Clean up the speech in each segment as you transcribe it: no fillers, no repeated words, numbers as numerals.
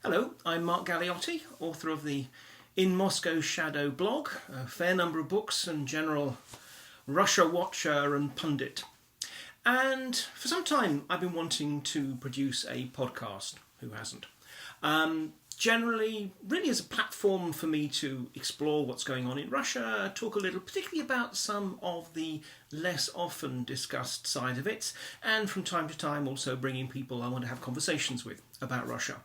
Hello, I'm Mark Galeotti, author of the In Moscow Shadow blog, a fair number of books and general Russia watcher and pundit. And for some time I've been wanting to produce a podcast. Who hasn't? Generally, really as a platform for me to explore what's going on in Russia, talk a little, particularly about some of the less often discussed side of it, and from time to time also bringing people I want to have conversations with about Russia.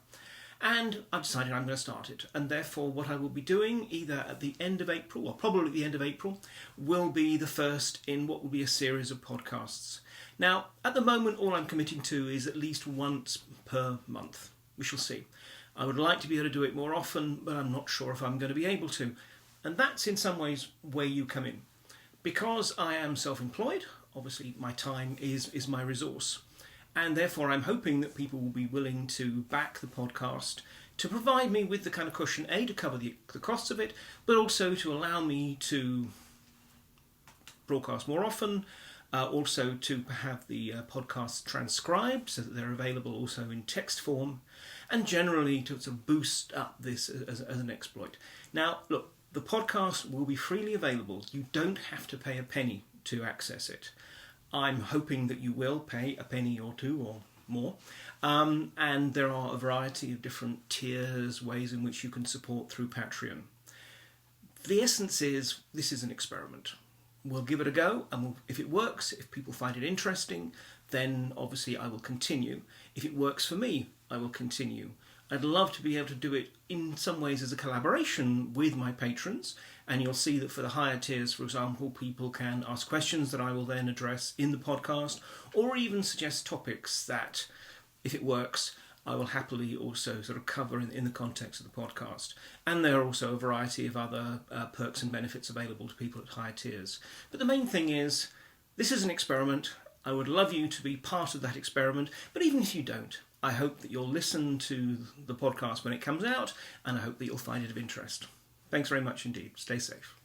And I've decided I'm going to start it, and therefore what I will be doing, either at the end of April, or probably at the end of April, will be the first in what will be a series of podcasts. Now, at the moment, all I'm committing to is at least once per month. We shall see. I would like to be able to do it more often, but I'm not sure if I'm going to be able to. And that's in some ways where you come in. Because I am self-employed, obviously my time is my resource. And therefore I'm hoping that people will be willing to back the podcast to provide me with the kind of cushion, A, to cover the costs of it, but also to allow me to broadcast more often, also to have the podcasts transcribed so that they're available also in text form, and generally to sort of boost up this as an exploit. Now, look, the podcast will be freely available. You don't have to pay a penny to access it. I'm hoping that you will pay a penny or two or more. And there are a variety of different tiers, ways in which you can support through Patreon. The essence is, this is an experiment. We'll give it a go, and if it works, if people find it interesting, then obviously I will continue. If it works for me, I will continue. I'd love to be able to do it in some ways as a collaboration with my patrons, and you'll see that for the higher tiers, for example, people can ask questions that I will then address in the podcast, or even suggest topics that, if it works, I will happily also sort of cover in the context of the podcast. And there are also a variety of other perks and benefits available to people at higher tiers. But the main thing is, this is an experiment. I would love you to be part of that experiment, but even if you don't, I hope that you'll listen to the podcast when it comes out, and I hope that you'll find it of interest. Thanks very much indeed. Stay safe.